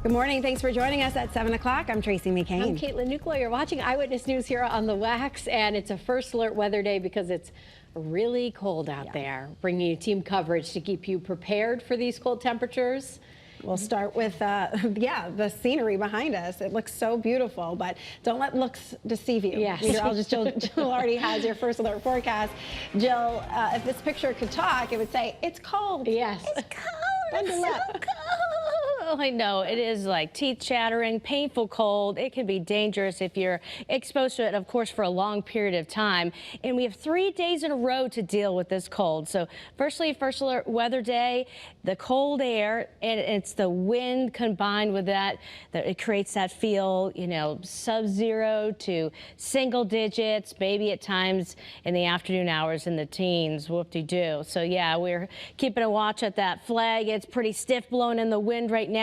Good morning. Thanks for joining us at 7 o'clock. I'm Tracey McCain. I'm Caitlin Nuclo. You're watching Eyewitness News here on the Wax, and it's a first alert weather day because it's really cold out there. Bringing you team coverage to keep you prepared for these cold temperatures. We'll start with, the scenery behind us. It looks so beautiful, but don't let looks deceive you. Yes. Meteorologist Jill Gilardi has your first alert forecast. Jill, if this picture could talk, it would say, it's cold. Yes. It's cold. It's so cold. I know it is like teeth chattering, painful cold. It can be dangerous if you're exposed to it, of course, for a long period of time. And we have 3 days in a row to deal with this cold. So firstly, first alert weather day, the cold air, and it's the wind combined with that it creates that feel, sub-zero to single digits, maybe at times in the afternoon hours in the teens, whoop-de-doo. So yeah, we're keeping a watch at that flag. It's pretty stiff blowing in the wind right now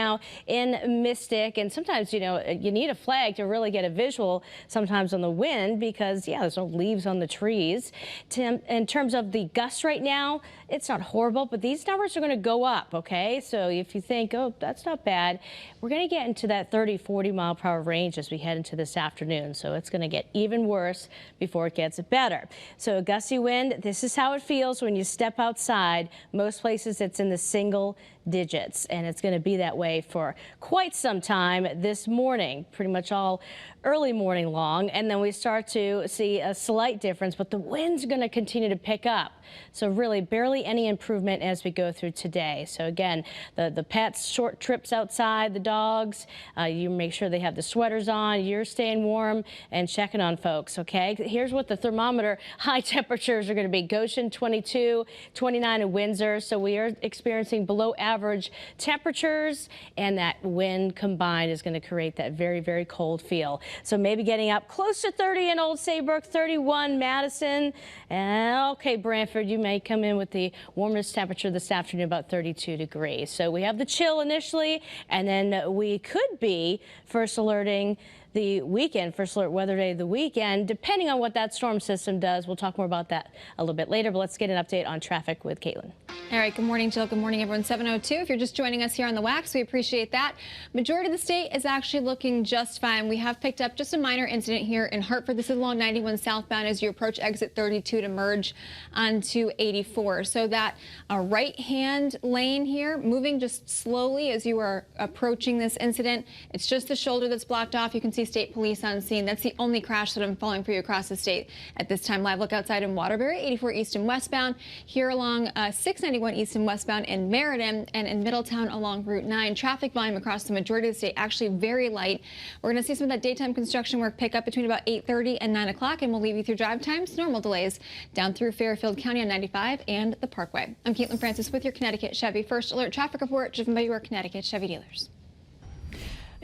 in Mystic, and sometimes you need a flag to really get a visual sometimes on the wind because there's no leaves on the trees. In terms of the gusts right now, it's not horrible, but these numbers are going to go up. Okay, so if you think, oh, that's not bad, we're going to get into that 30-40 mile per hour range as we head into this afternoon, so it's going to get even worse before it gets better. So a gusty wind, this is how it feels when you step outside. Most places it's in the single digits, and it's going to be that way for quite some time this morning, pretty much all early morning long, and then we start to see a slight difference, but the wind's going to continue to pick up. So really barely any improvement as we go through today. So again, the pets, short trips outside, the dogs, you make sure they have the sweaters on, you're staying warm and checking on folks, okay? Here's what the thermometer high temperatures are going to be. Goshen 22, 29 in Windsor, so we are experiencing below average temperatures, and that wind combined is going to create that very, very cold feel. So maybe getting up close to 30 in Old Saybrook, 31 Madison, and okay, Brantford, you may come in with the warmest temperature this afternoon, about 32 degrees. So we have the chill initially, and then we could be first alerting the weekend, first alert weather day of the weekend, depending on what that storm system does. We'll talk more about that a little bit later, but let's get an update on traffic with Caitlin. All right, good morning, Jill. Good morning, everyone. 7:02. If you're just joining us here on the Wax, we appreciate that. Majority of the state is actually looking just fine. We have picked up just a minor incident here in Hartford. This is along 91 southbound as you approach exit 32 to merge onto 84. So that right-hand lane here, moving just slowly as you are approaching this incident. It's just the shoulder that's blocked off. You can see state police on scene. That's the only crash that I'm following for you across the state at this time. Live look outside in Waterbury, 84 east and westbound. Here along 691 east and westbound in Meriden, and in Middletown along Route 9. Traffic volume across the majority of the state actually very light. We're going to see some of that daytime construction work pick up between about 8:30 and 9 o'clock, and we'll leave you through drive times. Normal delays down through Fairfield County on 95 and the Parkway. I'm Caitlin Francis with your Connecticut Chevy First Alert Traffic Report, driven by your Connecticut Chevy dealers.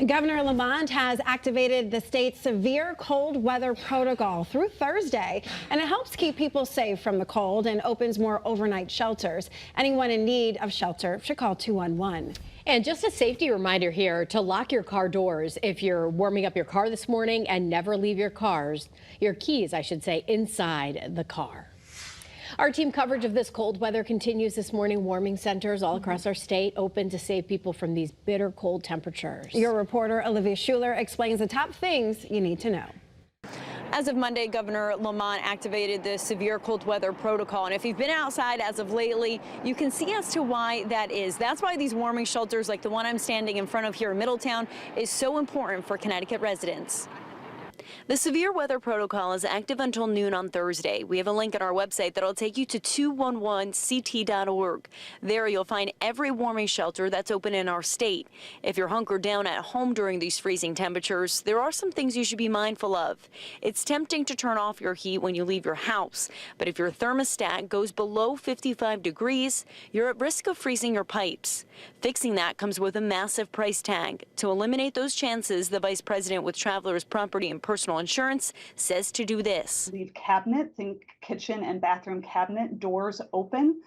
Governor Lamont has activated the state's severe cold weather protocol through Thursday, and it helps keep people safe from the cold and opens more overnight shelters. Anyone in need of shelter should call 211. And just a safety reminder here to lock your car doors if you're warming up your car this morning, and never leave your keys, I should say, inside the car. Our team coverage of this cold weather continues this morning. Warming centers all across our state open to save people from these bitter cold temperatures. Your reporter Olivia Schuler explains the top things you need to know. As of Monday, Governor Lamont activated the severe cold weather protocol. And if you've been outside as of lately, you can see as to why that is. That's why these warming shelters like the one I'm standing in front of here in Middletown is so important for Connecticut residents. The severe weather protocol is active until noon on Thursday. We have a link on our website that'll take you to 211ct.org. There you'll find every warming shelter that's open in our state. If you're hunkered down at home during these freezing temperatures, there are some things you should be mindful of. It's tempting to turn off your heat when you leave your house, but if your thermostat goes below 55 degrees, you're at risk of freezing your pipes. Fixing that comes with a massive price tag. To eliminate those chances, the vice president with Travelers Property and Personal Insurance says to do this. Leave cabinet, think kitchen and bathroom cabinet doors open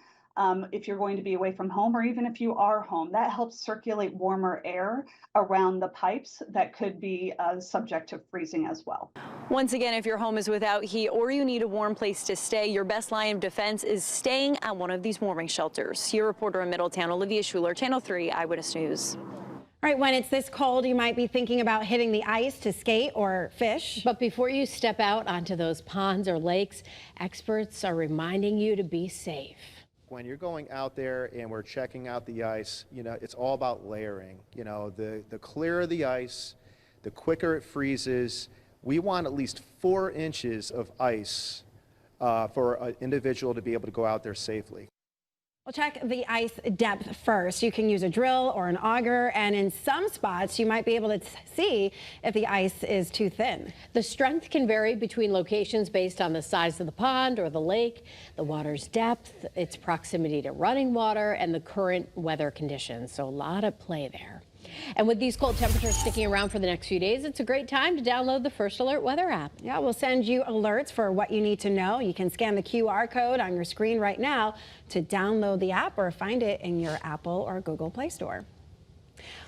if you're going to be away from home, or even if you are home. That helps circulate warmer air around the pipes that could be subject to freezing as well. Once again, if your home is without heat or you need a warm place to stay, your best line of defense is staying at one of these warming shelters. Your reporter in Middletown, Olivia Schuler, Channel 3 Eyewitness News. Right, when it's this cold, you might be thinking about hitting the ice to skate or fish. But before you step out onto those ponds or lakes, experts are reminding you to be safe. When you're going out there and we're checking out the ice, it's all about layering. The clearer the ice, the quicker it freezes. We want at least 4 inches of ice for an individual to be able to go out there safely. Well, check the ice depth first. You can use a drill or an auger, and in some spots, you might be able to see if the ice is too thin. The strength can vary between locations based on the size of the pond or the lake, the water's depth, its proximity to running water, and the current weather conditions. So a lot of play there. And with these cold temperatures sticking around for the next few days, it's a great time to download the First Alert weather app. Yeah, we'll send you alerts for what you need to know. You can scan the QR code on your screen right now to download the app or find it in your Apple or Google Play Store.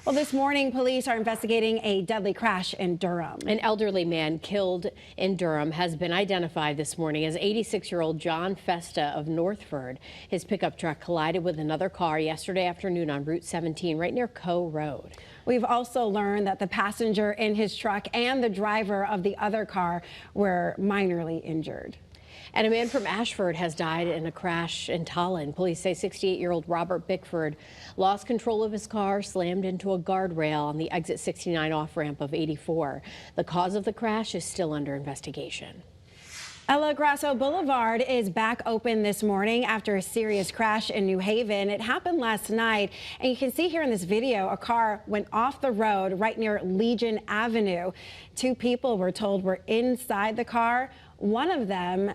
Well, this morning, police are investigating a deadly crash in Durham. An elderly man killed in Durham has been identified this morning as 86-year-old John Festa of Northford. His pickup truck collided with another car yesterday afternoon on Route 17 right near Coe Road. We've also learned that the passenger in his truck and the driver of the other car were minorly injured. And a man from Ashford has died in a crash in Tallinn. Police say 68-year-old Robert Bickford lost control of his car, slammed into a guardrail on the exit 69 off-ramp of 84. The cause of the crash is still under investigation. Ella Grasso Boulevard is back open this morning after a serious crash in New Haven. It happened last night, and you can see here in this video a car went off the road right near Legion Avenue. 2 people were told were inside the car. One of them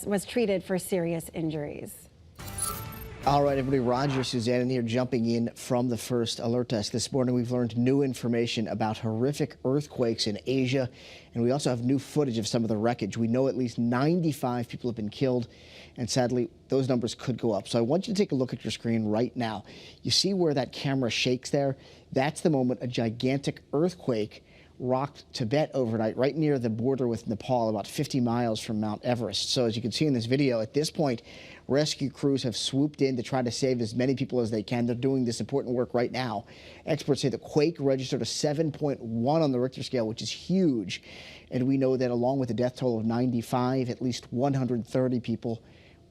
was treated for serious injuries. All right, everybody, Roger, Suzanne here jumping in from the First Alert Desk. This morning we've learned new information about horrific earthquakes in Asia, and we also have new footage of some of the wreckage. We know at least 95 people have been killed, and sadly, those numbers could go up. So I want you to take a look at your screen right now. You see where that camera shakes there? That's the moment a gigantic earthquake rocked Tibet overnight, right near the border with Nepal, about 50 miles from Mount Everest. So as you can see in this video, at this point, rescue crews have swooped in to try to save as many people as they can. They're doing this important work right now. Experts say the quake registered a 7.1 on the Richter scale, which is huge. And we know that along with the death toll of 95, at least 130 people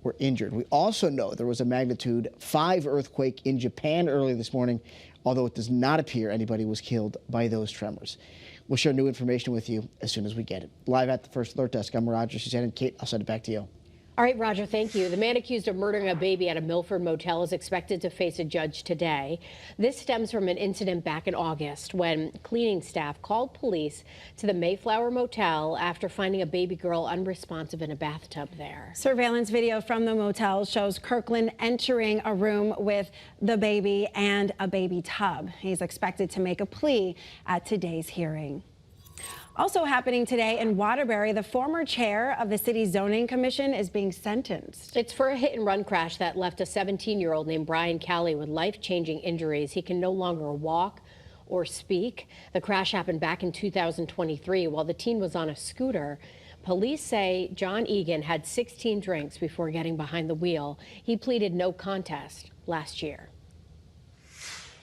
were injured. We also know there was a magnitude 5 earthquake in Japan early this morning, although it does not appear anybody was killed by those tremors. We'll share new information with you as soon as we get it. Live at the First Alert Desk, I'm Roger, Suzanne, and Kate, I'll send it back to you. All right, Roger, thank you. The man accused of murdering a baby at a Milford motel is expected to face a judge today. This stems from an incident back in August when cleaning staff called police to the Mayflower Motel after finding a baby girl unresponsive in a bathtub there. Surveillance video from the motel shows Kirkland entering a room with the baby and a baby tub. He's expected to make a plea at today's hearing. Also happening today in Waterbury, the former chair of the city's zoning commission is being sentenced. It's for a hit-and-run crash that left a 17-year-old named Brian Calley with life-changing injuries. He can no longer walk or speak. The crash happened back in 2023 while the teen was on a scooter. Police say John Egan had 16 drinks before getting behind the wheel. He pleaded no contest last year.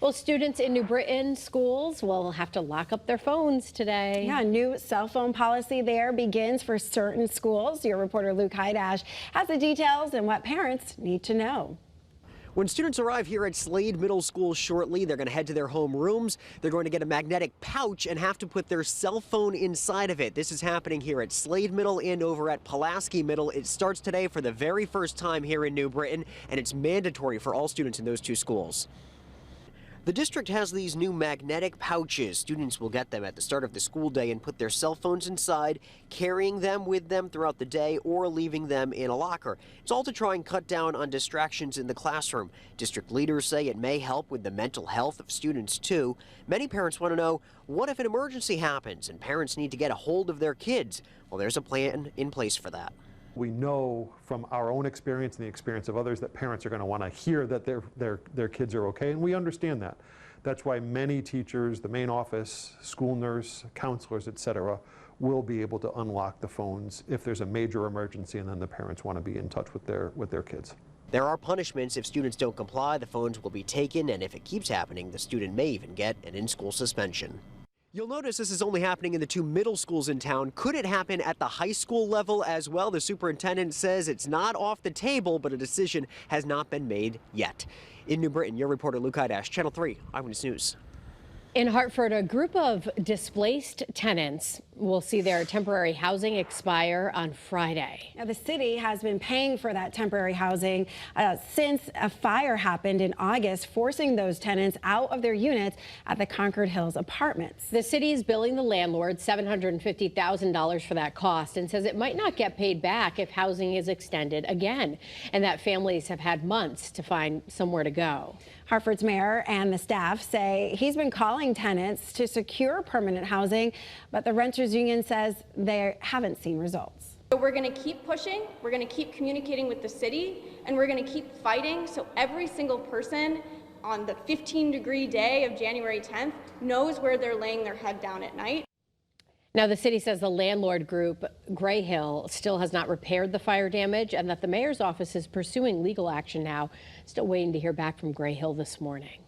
Well, students in New Britain schools will have to lock up their phones today. Yeah, a new cell phone policy there begins for certain schools. Your reporter Luke Hydash has the details and what parents need to know. When students arrive here at Slade Middle School shortly, they're going to head to their home rooms. They're going to get a magnetic pouch and have to put their cell phone inside of it. This is happening here at Slade Middle and over at Pulaski Middle. It starts today for the very first time here in New Britain, and it's mandatory for all students in those 2 schools. The district has these new magnetic pouches. Students will get them at the start of the school day and put their cell phones inside, carrying them with them throughout the day or leaving them in a locker. It's all to try and cut down on distractions in the classroom. District leaders say it may help with the mental health of students too. Many parents want to know, what if an emergency happens and parents need to get a hold of their kids? Well, there's a plan in place for that. We know from our own experience and the experience of others that parents are going to want to hear that their kids are okay, and we understand that. That's why many teachers, the main office, school nurse, counselors, etc., will be able to unlock the phones if there's a major emergency and then the parents want to be in touch with their kids. There are punishments if students don't comply. The phones will be taken, and if it keeps happening, the student may even get an in-school suspension. You'll notice this is only happening in the 2 middle schools in town. Could it happen at the high school level as well? The superintendent says it's not off the table, but a decision has not been made yet. In New Britain, your reporter Luke Idash, Channel 3 Eyewitness News. In Hartford, a group of displaced tenants will see their temporary housing expire on Friday. Now, the city has been paying for that temporary housing since a fire happened in August, forcing those tenants out of their units at the Concord Hills apartments. The city is billing the landlord $750,000 for that cost and says it might not get paid back if housing is extended again, and that families have had months to find somewhere to go. Hartford's mayor and the staff say he's been calling tenants to secure permanent housing, but the renters union says they haven't seen results. So we're going to keep pushing, we're going to keep communicating with the city, and we're going to keep fighting so every single person on the 15-degree day of January 10th knows where they're laying their head down at night. Now, the city says the landlord group, Gray Hill, still has not repaired the fire damage and that the mayor's office is pursuing legal action now. Still waiting to hear back from Gray Hill this morning.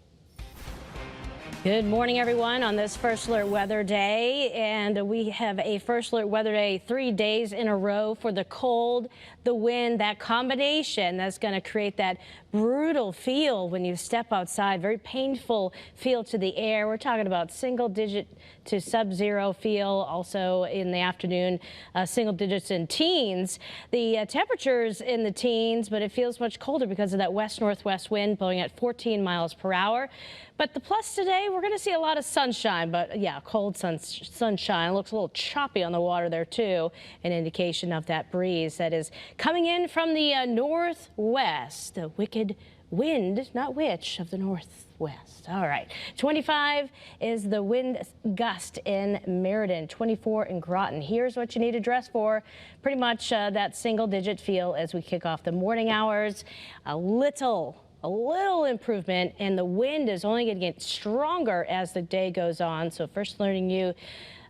Good morning, everyone, on this First Alert Weather Day. And we have a First Alert Weather Day 3 days in a row for the cold, the wind, that combination that's going to create that brutal feel when you step outside. Very painful feel to the air. We're talking about single digit to sub-zero feel. Also in the afternoon, single digits in teens. The temperatures in the teens, but it feels much colder because of that west-northwest wind blowing at 14 miles per hour. But the plus today, we're going to see a lot of sunshine, but yeah, cold sunshine. It looks a little choppy on the water there too, an indication of that breeze that is coming in from the northwest, the wicked wind, not witch, of the northwest. All right, 25 is the wind gust in Meriden, 24 in Groton. Here's what you need to dress for. Pretty much that single digit feel as we kick off the morning hours. A little improvement, and the wind is only going to get stronger as the day goes on. So first learning you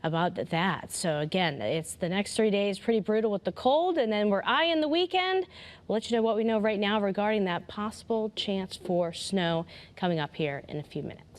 about that. So again, it's the next 3 days pretty brutal with the cold, and then we're eyeing the weekend. We'll let you know what we know right now regarding that possible chance for snow coming up here in a few minutes.